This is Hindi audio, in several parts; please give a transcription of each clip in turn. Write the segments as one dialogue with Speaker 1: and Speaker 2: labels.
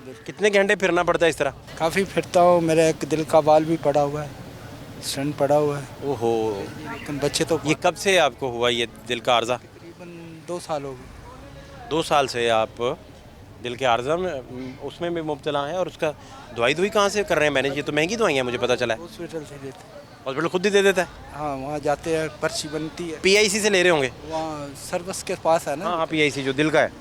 Speaker 1: बिल्कुल।
Speaker 2: कितने घंटे फिरना पड़ता है इस तरह?
Speaker 1: काफ़ी फिरता हूँ, मेरा एक दिल का बाल भी पड़ा हुआ है, स्टंट पड़ा हुआ है।
Speaker 2: ओहो,
Speaker 1: लेकिन बच्चे तो
Speaker 2: ये कब से आपको हुआ ये दिल का आर्जा?
Speaker 1: तकरीबन 2 साल हो गए।
Speaker 2: 2 साल से आप दिल के आर्जा में उसमें भी मुब्तला हैं, और उसका दवाई कहाँ से कर रहे हैं मैनेज? ये तो महंगी दवाइयाँ मुझे पता चला है।
Speaker 1: हॉस्पिटल से लेते हैं।
Speaker 2: हॉस्पिटल खुद ही दे देता है?
Speaker 1: हाँ, वहाँ जाते हैं, पर्ची बनती है।
Speaker 2: पीआईसी से ले रहे होंगे?
Speaker 1: वहाँ सर्विस के पास है ना।
Speaker 2: हाँ, पीआईसी जो दिल का है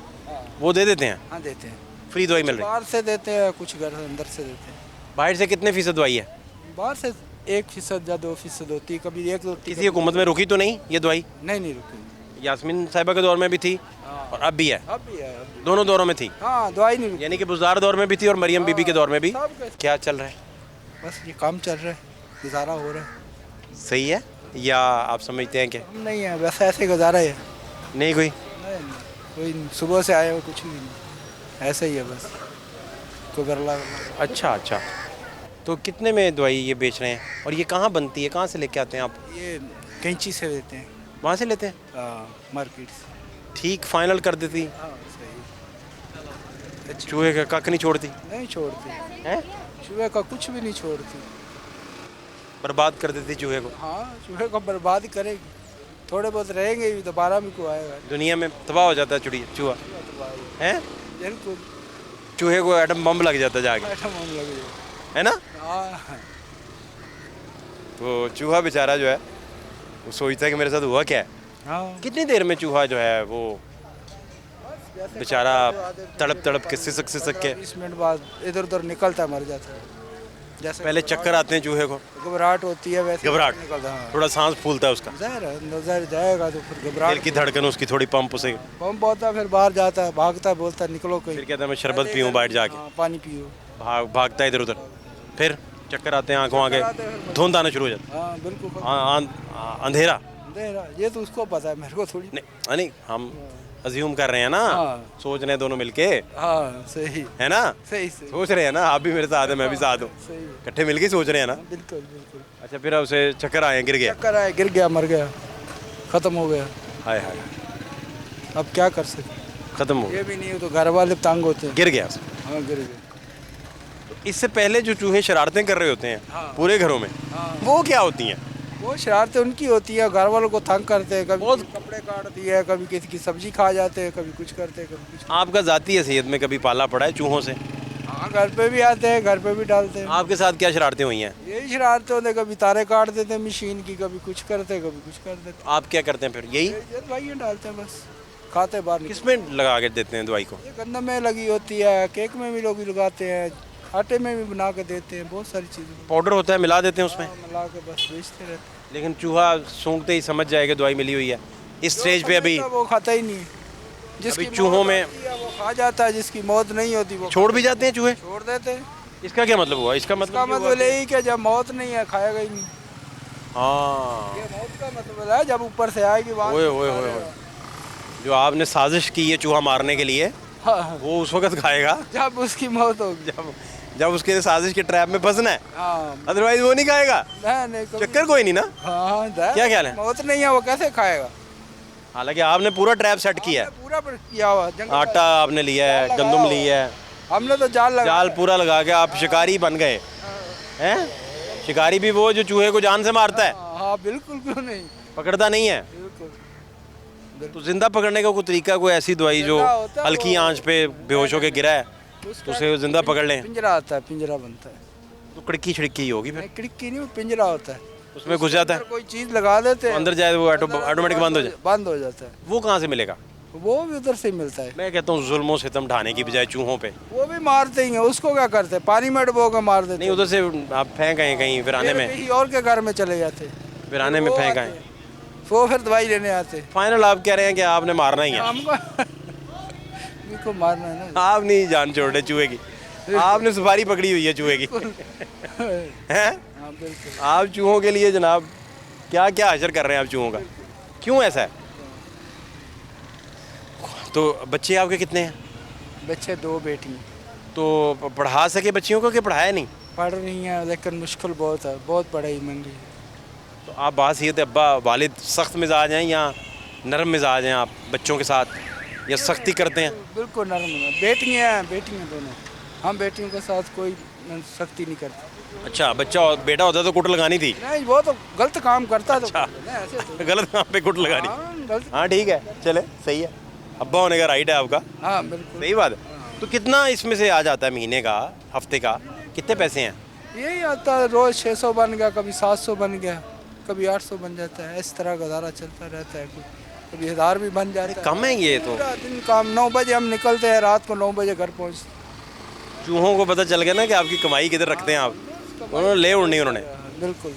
Speaker 2: वो दे देते हैं,
Speaker 1: हाँ, देते हैं।
Speaker 2: फ्री दवाई मिल रही है।
Speaker 1: बाहर से देते हैं, कुछ घर अंदर से देते हैं।
Speaker 2: बाहर से कितने फीसद दवाई है?
Speaker 1: बाहर से 1% या 2% होती है, कभी 1 होती है।
Speaker 2: किसी हुकूमत में रुकी तो नहीं ये दवाई?
Speaker 1: नहीं रुकी।
Speaker 2: यास्मीन साहिबा के दौर में भी थी और अब भी है,
Speaker 1: अब भी है, अब भी।
Speaker 2: दोनों दौरों में थी।
Speaker 1: हाँ, दवाई नहीं रुकी।
Speaker 2: यानी कि बुज़दार दौर में भी थी और मरियम बीबी के दौर में भी।
Speaker 1: सब के-
Speaker 2: क्या चल रहा है?
Speaker 1: बस ये काम चल रहा है, गुजारा हो रहा है।
Speaker 2: सही है या आप समझते हैं कि
Speaker 1: हम नहीं है, वैसे ऐसे गुजारा है।
Speaker 2: नहीं कोई?
Speaker 1: नहीं, कोई नहीं, सुबह से आए हो, कुछ भी नहीं, ऐसे ही है बस। कोई बरला
Speaker 2: अच्छा अच्छा, तो कितने में दवाई ये बेच रहे हैं और ये कहाँ बनती है, कहाँ से लेके आते हैं आप?
Speaker 1: ये कैंची से देते हैं।
Speaker 2: वहाँ से लेते हैं?
Speaker 1: हाँ, मार्केट से।
Speaker 2: ठीक फाइनल कर देती,
Speaker 1: हाँ, सही।
Speaker 2: चूहे का कक नहीं छोड़ती
Speaker 1: नहीं छोड़ती,
Speaker 2: हैं,
Speaker 1: चूहे का कुछ भी नहीं छोड़ती।
Speaker 2: बर्बाद कर देती चूहे को।
Speaker 1: हाँ, चूहे को बर्बाद करेगी। थोड़े बहुत रहेंगे भी, दोबारा भी को आएगा।
Speaker 2: दुनिया में तबाह हो जाता है चूहा है,
Speaker 1: बिल्कुल।
Speaker 2: चूहे को एटम बम लग जाता है जाके,
Speaker 1: आइटम हम लगे।
Speaker 2: है ना?
Speaker 1: हाँ,
Speaker 2: तो चूहा बेचारा जो है वो सोचता है कि मेरे साथ हुआ क्या है।
Speaker 1: हाँ।
Speaker 2: कितनी देर में चूहा जो है वो बेचारा तड़प तड़प के सिसक के
Speaker 1: 20 मिनट बाद इधर उधर निकलता है, मर जाता है। जैसे
Speaker 2: पहले चक्कर आते हैं चूहे को,
Speaker 1: घबराहट होती है, वैसे
Speaker 2: घबराहट,
Speaker 1: निकलता है। हाँ।
Speaker 2: थोड़ा सांस फूलता है उसका,
Speaker 1: ज़ाहिर है, नजर जाएगा तो फिर
Speaker 2: दिल
Speaker 1: घबराहट
Speaker 2: की धड़कन उसकी थोड़ी पंप उसे,
Speaker 1: पंप होता है, फिर बाहर जाता है, भागता है, बोलता है निकलो कहीं।
Speaker 2: फिर कहता है मैं शरबत पीऊँ बाहर जाके,
Speaker 1: हाँ, पानी पियो।
Speaker 2: भागता है इधर उधर, फिर चक्कर आते हैं, आंखों आगे धुंध आना शुरू हो जाता
Speaker 1: हाँ, बिल्कुल।
Speaker 2: है, अंधेरा।
Speaker 1: अंधेरा, ये तो उसको पता है, मेरे को थोड़ी।
Speaker 2: नहीं नहीं, हम अज्यूम कर रहे हैं ना,
Speaker 1: हाँ।
Speaker 2: सोच रहे हैं दोनों मिलके,
Speaker 1: हाँ, सही
Speaker 2: है ना?
Speaker 1: सही सही
Speaker 2: सोच रहे हैं ना, आप भी मेरे साथ हैं, मैं भी साथ हूँ,
Speaker 1: सही।
Speaker 2: इकट्ठे मिलके सोच रहे हैं ना।
Speaker 1: बिल्कुल बिल्कुल।
Speaker 2: अच्छा, फिर उसे चक्कर आए, गिर गया,
Speaker 1: चक्कर आया, गिर गया, मर गया, खत्म हो गया।
Speaker 2: हाय हाय,
Speaker 1: अब क्या कर सकते?
Speaker 2: खत्म हो गया,
Speaker 1: ये भी नहीं हो तो घर वाले तंग होते हैं।
Speaker 2: गिर गया।
Speaker 1: हाँ, गिर गए।
Speaker 2: इससे पहले जो चूहे शरारतें कर रहे होते हैं
Speaker 1: हाँ।
Speaker 2: पूरे घरों में,
Speaker 1: हाँ।
Speaker 2: वो क्या होती हैं?
Speaker 1: वो शरारतें उनकी होती है, घर वालों को तंग करते हैं, कभी कपड़े काट दिए, कभी किसी की सब्जी खा जाते हैं, कभी कुछ करते हैं, कभी कुछ।
Speaker 2: आपका ज़ाती हैसियत में कभी पाला पड़ा है चूहों से?
Speaker 1: हाँ, घर पे भी आते हैं, घर पे भी डालते हैं।
Speaker 2: आपके साथ क्या शरारतें हुई हैं?
Speaker 1: यही शरारतें होते हैं, कभी तारे काट देते हैं मशीन की, कभी कुछ करते हैं, कभी कुछ कर देते हैं।
Speaker 2: आप क्या करते हैं फिर? यही
Speaker 1: ये दवाइयाँ डालते हैं, बस खाते बाहर निकल।
Speaker 2: किस में लगा के देते हैं दवाई को?
Speaker 1: ये गंदम में लगी होती है, केक में भी लोग लगाते हैं, आटे में भी बना के देते हैं, बहुत सारी चीज़ें
Speaker 2: पाउडर होता है, मिला देते हैं उसमें,
Speaker 1: मिला के बस बेचते रहते हैं।
Speaker 2: लेकिन चूहा सूंघते ही समझ जाएगा दवाई मिली हुई है। इस स्टेज पे अभी
Speaker 1: वो खाता ही नहीं। जिसकी
Speaker 2: चूहों
Speaker 1: मौत
Speaker 2: में-
Speaker 1: होती है, वो खा जाता है, जिसकी मौत नहीं होती वो
Speaker 2: छोड़ भी जाते हैं चूहे।
Speaker 1: छोड़ देते हैं।
Speaker 2: इसका क्या मतलब हुआ? इसका
Speaker 1: इसका
Speaker 2: मतलब ये हुआ
Speaker 1: मतलब यही कि जब मौत नहीं है, खाएगा ही नहीं।
Speaker 2: हाँ,
Speaker 1: ये मौत का मतलब है, जब ऊपर से आएगी वहाँ
Speaker 2: ओए
Speaker 1: से
Speaker 2: ओए ओए
Speaker 1: खाएगा।
Speaker 2: ओए। जो आपने साजिश की है चूहा मारने के लिए,
Speaker 1: हाँ,
Speaker 2: वो उस वक्त खाएगा
Speaker 1: जब उसकी मौत होगी।
Speaker 2: जब उसके साजिश के ट्रैप में फंसना है,
Speaker 1: हाँ,
Speaker 2: अदरवाइज वो नहीं खाएगा।
Speaker 1: नहीं कभी-
Speaker 2: चक्कर कोई नहीं ना।
Speaker 1: हाँ,
Speaker 2: क्या ख्याल है?
Speaker 1: मौत नहीं है, वो कैसे खाएगा?
Speaker 2: हालांकि आपने पूरा ट्रैप सेट किया है,
Speaker 1: हमने पूरा पर किया हुआ जंगल
Speaker 2: आटा आपने लिया है,
Speaker 1: जाल
Speaker 2: गंदम
Speaker 1: लगाया
Speaker 2: लिया है,
Speaker 1: हमने तो जाल लगा
Speaker 2: जाल पूरा लगा के आप शिकारी बन गए हैं। शिकारी भी वो जो चूहे को जान से मारता है,
Speaker 1: हाँ, बिल्कुल, क्यों नहीं,
Speaker 2: पकड़ता नहीं है।
Speaker 1: बिल्कुल।
Speaker 2: तो जिंदा पकड़ने का कोई तरीका, कोई ऐसी दवाई जो
Speaker 1: जिंदा होता है
Speaker 2: हल्की
Speaker 1: वो-
Speaker 2: आंच पे बेहोश होके गिरा है तो उसे जिंदा पकड़ लें?
Speaker 1: पिंजरा आता है, पिंजरा बनता है।
Speaker 2: तो कड़की छिड़की ही होगी फिर,
Speaker 1: नहीं, खिड़की नहीं, वो पिंजरा होता है,
Speaker 2: उसमें घुस जाता है,
Speaker 1: अंदर कोई चीज लगा देते
Speaker 2: तो
Speaker 1: हैं,
Speaker 2: अंदर जाए वो ऑटोमेटिक बंद हो जाए।
Speaker 1: बंद हो जाता है।
Speaker 2: वो कहाँ से मिलेगा?
Speaker 1: वो भी उधर से ही मिलता है।
Speaker 2: मैं कहता हूँ जुल्मों सितम ढाने की बजाय चूहों पे,
Speaker 1: वो भी मारते ही हैं, उसको क्या करते हैं, पानी में डुबो के मार देते
Speaker 2: नहीं उधर से आप फेंक आए कहीं, फिर आने
Speaker 1: फिर
Speaker 2: में,
Speaker 1: किसी और के घर में चले जाते,
Speaker 2: फिर आने में
Speaker 1: वो
Speaker 2: फेंक
Speaker 1: आते
Speaker 2: आए।
Speaker 1: हैं, वो फिर दवाई लेने आते।
Speaker 2: फाइनल आप कह रहे हैं कि आपने मारना ही है?
Speaker 1: हमको इनको मारना है ना।
Speaker 2: आप नहीं जान छोड़ रहे चूहे की, आपने सुपारी पकड़ी हुई है चूहे की हैं?
Speaker 1: हाँ, बिल्कुल।
Speaker 2: आप चूहों के लिए जनाब क्या क्या असर कर रहे हैं आप चूहों का, क्यों ऐसा है? तो बच्चे आपके कितने हैं?
Speaker 1: बच्चे 2 बेटी
Speaker 2: तो पढ़ा सके बच्चियों को कि पढ़ाया नहीं?
Speaker 1: पढ़ रही हैं, लेकिन मुश्किल बहुत है, बहुत पढ़ाई महंगी है।
Speaker 2: तो आप बात अब्बा वालिद सख्त मिजाज हैं या नरम मिजाज हैं आप बच्चों के साथ, या सख्ती करते हैं?
Speaker 1: बिल्कुल नरम है, बेटियाँ हैं दोनों। हम बेटियों के साथ कोई सख्ती नहीं करते।
Speaker 2: अच्छा बेटा होता तो कुट लगानी थी।
Speaker 1: नहीं, वो तो गलत काम करता है तो
Speaker 2: अच्छा।
Speaker 1: नहीं, ऐसे तो
Speaker 2: गलत काम पे कुट लगानी।
Speaker 1: हाँ, गलत।
Speaker 2: हाँ ठीक है, चले सही है, अब्बा होने का राइट है आपका,
Speaker 1: हाँ बिल्कुल।
Speaker 2: सही बात है। तो कितना इसमें से आ जाता है महीने का, हफ्ते का, कितने पैसे हैं?
Speaker 1: यही आता है, रोज 600 बन गया, कभी 700 बन गया, कभी 800 बन जाता है। इस तरह गुजारा चलता रहता है। कभी 1000 भी बन जाता है।
Speaker 2: कम है ये तो।
Speaker 1: पूरा दिन काम। 9 बजे हम निकलते हैं, रात को 9 बजे घर पहुँचते।
Speaker 2: चूहों को पता चल गया ना कि आपकी कमाई किधर रखते हैं आप, उन्होंने ले उड़नी उन्होंने।
Speaker 1: बिल्कुल।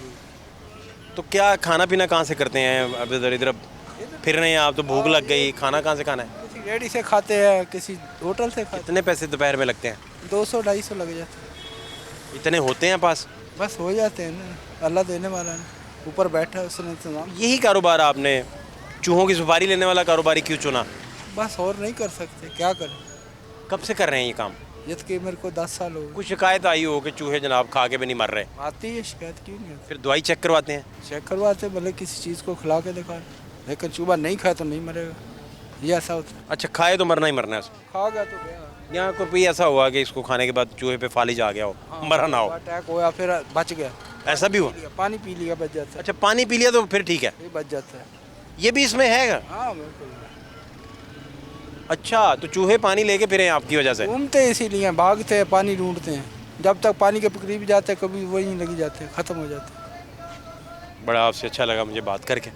Speaker 2: तो क्या खाना पीना कहाँ से करते हैं? अब इधर इधर फिर रहे हैं आप, तो भूख लग गई, खाना कहाँ से खाना है?
Speaker 1: किसी रेडी से खाते हैं, किसी होटल से खाते
Speaker 2: कितने पैसे दोपहर में लगते हैं?
Speaker 1: हैं। 200-250 लग जाते हैं।
Speaker 2: इतने होते हैं पास?
Speaker 1: बस हो जाते हैं ना, अल्लाह देने वाला है, ऊपर बैठा है उसने इंतजाम।
Speaker 2: यही कारोबार आपने चूहों की सुपारी लेने वाला कारोबार क्यों चुना?
Speaker 1: बस और नहीं कर सकते, क्या करें।
Speaker 2: कब से कर रहे हैं ये काम?
Speaker 1: ये तो कि मेरे को 10 साल हो गए।
Speaker 2: कुछ शिकायत आई हो कि चूहे जनाब खा के भी नहीं मर रहे,
Speaker 1: आती है शिकायत, क्यों नहीं आती।
Speaker 2: फिर दवाई चेक करवाते हैं?
Speaker 1: चेक करवाते, भले किसी चीज़ को खिला के दिखा, लेकिन चूहा नहीं खाए तो नहीं मरेगा, ये ऐसा होता है।
Speaker 2: अच्छा, खाए तो मरना ही मरना है उसको।
Speaker 1: खा गया तो गया।
Speaker 2: यहाँ को भी ऐसा हुआ कि इसको खाने के बाद चूहे पे फालिज आ गया हो, मरा ना हो,
Speaker 1: अटैक होया फिर बच गया।
Speaker 2: ऐसा भी हुआ?
Speaker 1: पानी पी लिया, बच जाता है।
Speaker 2: अच्छा, पानी पी लिया तो फिर ठीक है,
Speaker 1: ये बच जाता है।
Speaker 2: ये भी इसमें है?
Speaker 1: हाँ बिल्कुल।
Speaker 2: अच्छा, तो चूहे पानी लेके फिरे हैं आपकी वजह से?
Speaker 1: घूमते इसीलिए, भागते हैं, पानी ढूंढते हैं। जब तक पानी के करीब जाते हैं, कभी वहीं लगी जाते हैं, ख़त्म हो जाते हैं।
Speaker 2: बड़ा आपसे अच्छा लगा मुझे बात करके,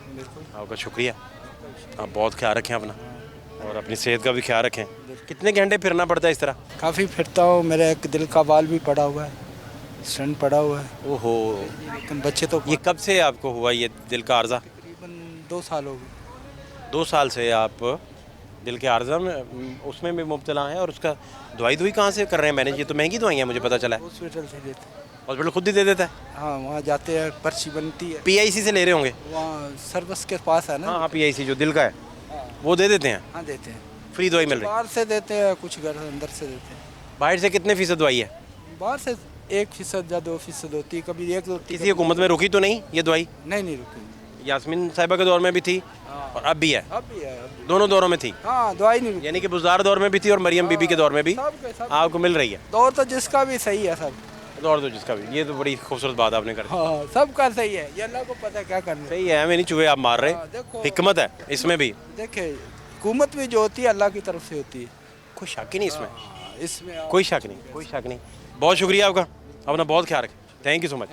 Speaker 2: आपका शुक्रिया। आप बहुत ख्याल रखें अपना, और अपनी सेहत का भी ख्याल रखें। कितने घंटे फिरना पड़ता है इस तरह?
Speaker 1: काफ़ी फिरता हूँ, मेरा एक दिल का बाल भी पड़ा हुआ है, स्टंट पड़ा हुआ है।
Speaker 2: ओहो,
Speaker 1: लेकिन बच्चे तो
Speaker 2: ये कब से आपको हुआ ये दिल का आर्जा?
Speaker 1: तकरीबन 2 साल हो गए।
Speaker 2: 2 साल से आप दिल के आर्जा में उसमें भी मुब्तला हैं, और उसका दवाई कहाँ से कर रहे हैं मैनेज? ये तो महंगी दवाई है मुझे पता चला है।
Speaker 1: हॉस्पिटल से देते हैं।
Speaker 2: हॉस्पिटल खुद ही दे देता है?
Speaker 1: हाँ, वहाँ जाते हैं, पर्ची बनती है।
Speaker 2: PIC से ले रहे होंगे?
Speaker 1: वहाँ सर्विस के पास है ना।
Speaker 2: हाँ, PIC जो दिल का है वो दे देते हैं,
Speaker 1: हाँ देते हैं।
Speaker 2: फ्री दवाई मिल रही है।
Speaker 1: बाहर से देते हैं, कुछ घर अंदर से देते हैं।
Speaker 2: बाहर से कितने फीसद दवाई है?
Speaker 1: बाहर से 1% या 2% होती है, कभी 1-2।
Speaker 2: किसी हुकूमत में रुकी तो नहीं ये दवाई?
Speaker 1: नहीं रुकी।
Speaker 2: यास्मीन साहिबा के दौर में भी थी और अब भी है,
Speaker 1: अब भी है, अब भी।
Speaker 2: दोनों दौरों में थी।
Speaker 1: हाँ, दवाई नहीं रुकी।
Speaker 2: यानी कि बुज़दार दौर में भी थी और मरियम बीबी के दौर में भी
Speaker 1: सब
Speaker 2: आपको मिल रही है।
Speaker 1: दौर तो जिसका भी सही है, सब।
Speaker 2: दौर तो जिसका भी, ये तो बड़ी खूबसूरत बात आपने कर दी।
Speaker 1: हाँ, सबका सही है, ये अल्लाह को पता है क्या करना है।
Speaker 2: सही है, हमें नहीं चूहे आप मार रहे,
Speaker 1: देखो,
Speaker 2: हिकमत है इसमें भी।
Speaker 1: देखिए, हुकूमत भी जो होती है अल्लाह की तरफ से होती है।
Speaker 2: कोई शक ही नहीं इसमें,
Speaker 1: इसमें
Speaker 2: कोई शक नहीं, कोई शक नहीं। बहुत शुक्रिया आपका, अपना बहुत ख्याल रखें। Thank you so much.